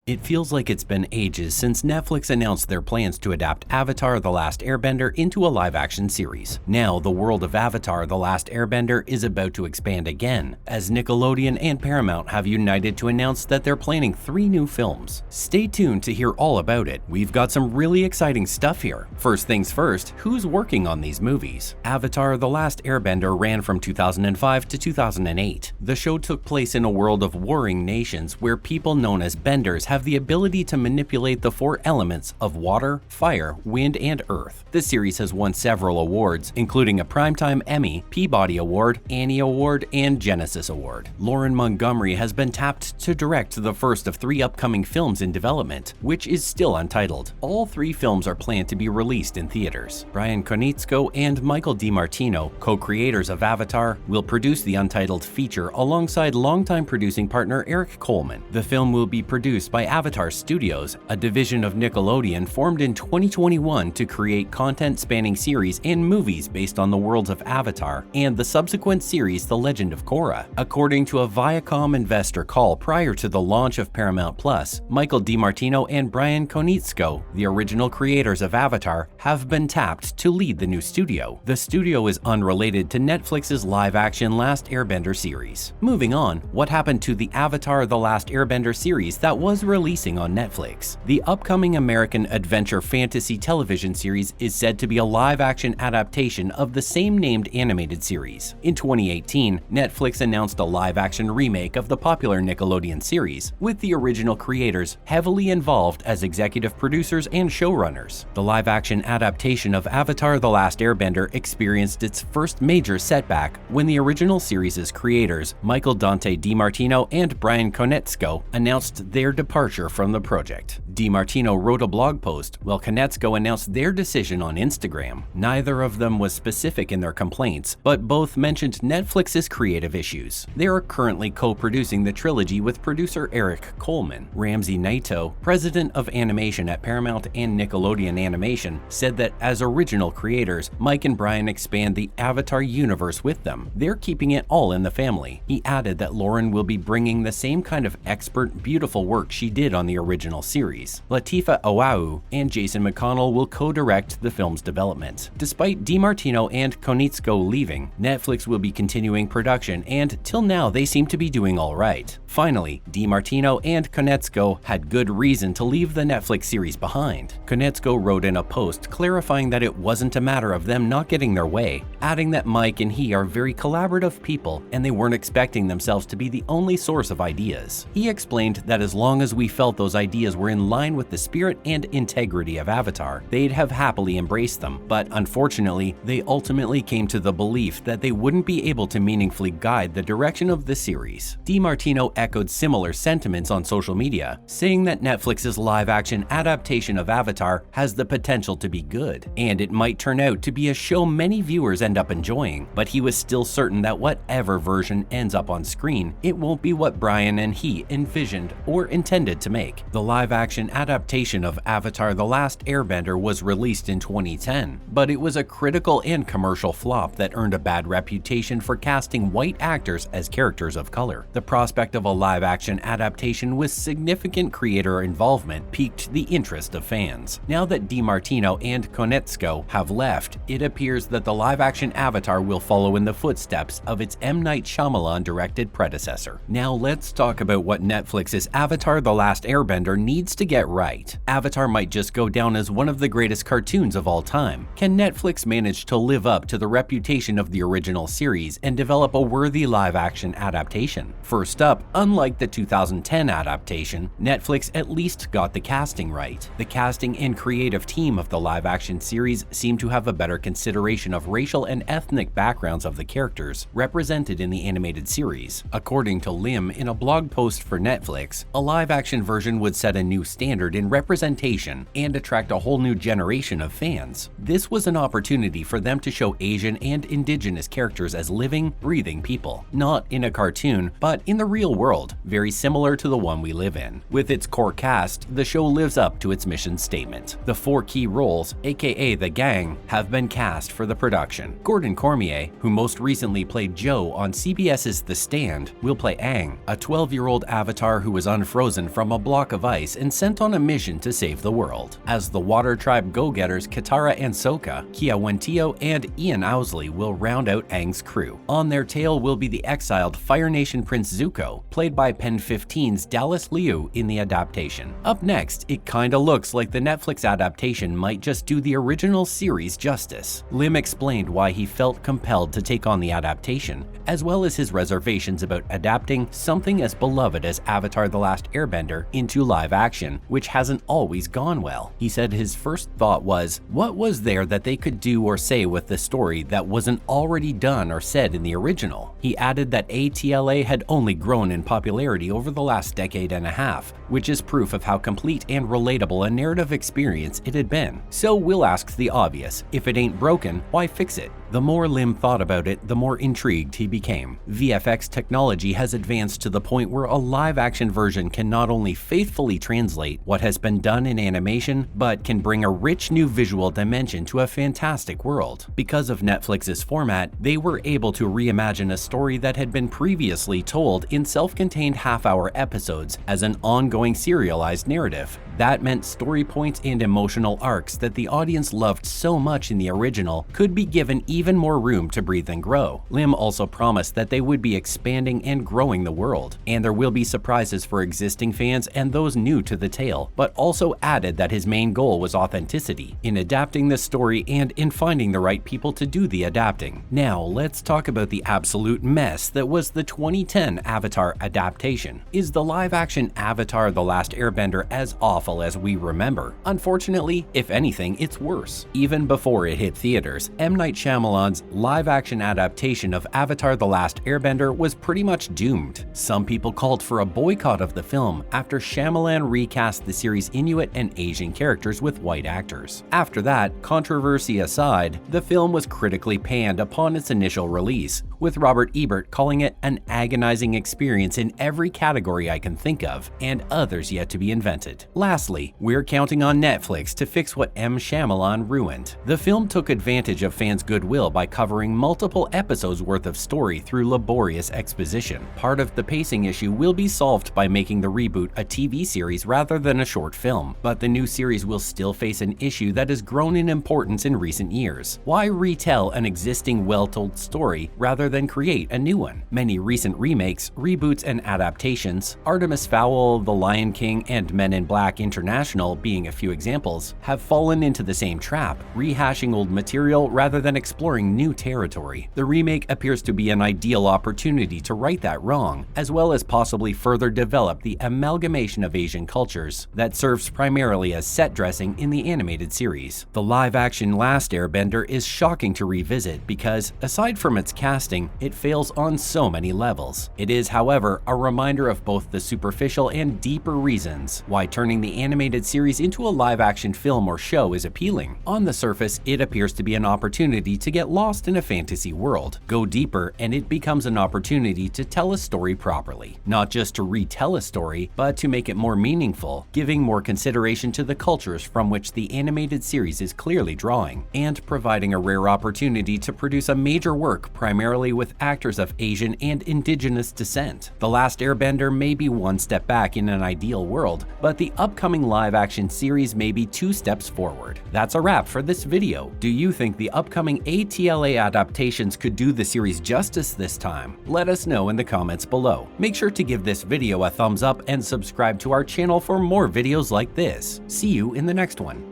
It feels like it's been ages since Netflix announced their plans to adapt Avatar: The Last Airbender into a live-action series. Now, the world of Avatar: The Last Airbender is about to expand again, as Nickelodeon and Paramount have united to announce that they're planning 3 new films. Stay tuned to hear all about it. We've got some really exciting stuff here. First things first, who's working on these movies? Avatar: The Last Airbender ran from 2005 to 2008. The show took place in a world of warring nations where people known as benders have the ability to manipulate the 4 elements of water, fire, wind, and earth. The series has won several awards, including a Primetime Emmy, Peabody Award, Annie Award, and Genesis Award. Montgomery has been tapped to direct the first of 3 upcoming films in development, which is still untitled. All 3 films are planned to be released in theaters. Brian Konietzko and Michael DiMartino, co-creators of Avatar, will produce the untitled feature alongside longtime producing partner Eric Coleman. The film will be produced by Avatar Studios, a division of Nickelodeon formed in 2021 to create content spanning series and movies based on the worlds of Avatar and the subsequent series The Legend of Korra. According to a Viacom investor call prior to the launch of Paramount Plus, Michael DiMartino and Brian Konietzko, the original creators of Avatar, have been tapped to lead the new studio. The studio is unrelated to Netflix's live-action Last Airbender series. Moving on, what happened to the Avatar: The Last Airbender series that was releasing on Netflix? The upcoming American adventure fantasy television series is said to be a live-action adaptation of the same-named animated series. In 2018, Netflix announced a live-action remake of the popular Nickelodeon series, with the original creators heavily involved as executive producers and showrunners. The live-action adaptation of Avatar: The Last Airbender experienced its first major setback when the original series' creators, Michael Dante DiMartino and Brian Konietzko, announced their departure from the project. DiMartino wrote a blog post, while Konietzko announced their decision on Instagram. Neither of them was specific in their complaints, but both mentioned Netflix's creative issues. They are currently co-producing the trilogy with producer Eric Coleman. Ramsey Naito, president of animation at Paramount and Nickelodeon Animation, said that as original creators, Mike and Brian expand the Avatar universe with them. They're keeping it all in the family. He added that Lauren will be bringing the same kind of expert, beautiful work she did on the original series. Latifah Oahu and Jason McConnell will co-direct the film's development. Despite DiMartino and Konietzko leaving, Netflix will be continuing production, and till now they seem to be doing all right. Finally, DiMartino and Konietzko had good reason to leave the Netflix series behind. Konietzko wrote in a post clarifying that it wasn't a matter of them not getting their way, adding that Mike and he are very collaborative people and they weren't expecting themselves to be the only source of ideas. He explained that as long as we felt those ideas were in line with the spirit and integrity of Avatar, they'd have happily embraced them, but unfortunately, they ultimately came to the belief that they wouldn't be able to meaningfully guide the direction of the series. DiMartino echoed similar sentiments on social media, saying that Netflix's live-action adaptation of Avatar has the potential to be good, and it might turn out to be a show many viewers end up enjoying, but he was still certain that whatever version ends up on screen, it won't be what Brian and he envisioned or intended to make. The live-action adaptation of Avatar: The Last Airbender was released in 2010, but it was a critical and commercial flop that earned a bad reputation for casting white actors as characters of color. The prospect of a live-action adaptation with significant creator involvement piqued the interest of fans. Now that DiMartino and Konietzko have left, it appears that the live-action Avatar will follow in the footsteps of its M. Night Shyamalan directed predecessor. Now let's talk about what Netflix's Avatar: The Last Airbender needs to get right. Avatar might just go down as one of the greatest cartoons of all time. Can Netflix manage to live up to the reputation of the original series and develop a worthy live-action adaptation? First up, unlike the 2010 adaptation, Netflix at least got the casting right. The casting and creative team of the live-action series seem to have a better consideration of racial and ethnic backgrounds of the characters represented in the animated series. According to Lim in a blog post for Netflix, a live-action version would set a new standard in representation and attract a whole new generation of fans. This was an opportunity for them to show Asian and indigenous characters as living, breathing people, not in a cartoon, but in the real world, very similar to the one we live in. With its core cast, the show lives up to its mission statement. The 4 key roles, aka the gang, have been cast for the production. Gordon Cormier, who most recently played Joe on CBS's The Stand, will play Aang, a 12-year-old avatar who was unfrozen from from a block of ice and sent on a mission to save the world. As the Water Tribe go-getters Katara and Sokka, Kia Wentio and Ian Owsley will round out Aang's crew. On their tail will be the exiled Fire Nation Prince Zuko, played by Pen 15's Dallas Liu in the adaptation. Up next, it kinda looks like the Netflix adaptation might just do the original series justice. Lim explained why he felt compelled to take on the adaptation, as well as his reservations about adapting something as beloved as Avatar: The Last Airbender into live action, which hasn't always gone well. He said his first thought was, what was there that they could do or say with the story that wasn't already done or said in the original? He added that ATLA had only grown in popularity over the last decade and a half, which is proof of how complete and relatable a narrative experience it had been. So we'll ask the obvious, if it ain't broken, why fix it? The more Lim thought about it, the more intrigued he became. VFX technology has advanced to the point where a live-action version can not only faithfully translate what has been done in animation, but can bring a rich new visual dimension to a fantastic world. Because of Netflix's format, they were able to reimagine a story that had been previously told in self-contained half-hour episodes as an ongoing serialized narrative. That meant story points and emotional arcs that the audience loved so much in the original could be given even more room to breathe and grow. Lim also promised that they would be expanding and growing the world, and there will be surprises for existing fans and those new to the tale, but also added that his main goal was authenticity in adapting the story and in finding the right people to do the adapting. Now, let's talk about the absolute mess that was the 2010 Avatar adaptation. Is the live-action Avatar: The Last Airbender as awful as we remember? Unfortunately, if anything, it's worse. Even before it hit theaters, M. Night Shyamalan's live-action adaptation of Avatar: The Last Airbender was pretty much doomed. Some people called for a boycott of the film after Shyamalan recast the series' Inuit and Asian characters with white actors. After that, controversy aside, the film was critically panned upon its initial release, with Robert Ebert calling it an agonizing experience in every category I can think of, and others yet to be invented. Lastly, we're counting on Netflix to fix what M. Shyamalan ruined. The film took advantage of fans' goodwill by covering multiple episodes worth of story through laborious exposition. Part of the pacing issue will be solved by making the reboot a TV series rather than a short film, but the new series will still face an issue that has grown in importance in recent years. Why retell an existing well-told story rather than create a new one? Many recent remakes, reboots, and adaptations, Artemis Fowl, The Lion King, and Men in Black International being a few examples, have fallen into the same trap, rehashing old material rather than exploring new territory. The remake appears to be an ideal opportunity to right that wrong, as well as possibly further develop the amalgamation of Asian cultures that serves primarily as set dressing in the animated series. The live-action Last Airbender is shocking to revisit because, aside from its casting, it fails on so many levels. It is, however, a reminder of both the superficial and deeper reasons why turning the animated series into a live-action film or show is appealing. On the surface, it appears to be an opportunity to get lost in a fantasy world. Go deeper, and it becomes an opportunity to tell a story properly. Not just to retell a story, but to make it more meaningful, giving more consideration to the cultures from which the animated series is clearly drawing, and providing a rare opportunity to produce a major work primarily with actors of Asian and indigenous descent. The Last Airbender may be one step back in an ideal world, but the upcoming live-action series may be 2 steps forward. That's a wrap for this video. Do you think the upcoming ATLA adaptations could do the series justice this time? Let us know in the comments below. Make sure to give this video a thumbs up and subscribe to our channel for more videos like this. See you in the next one.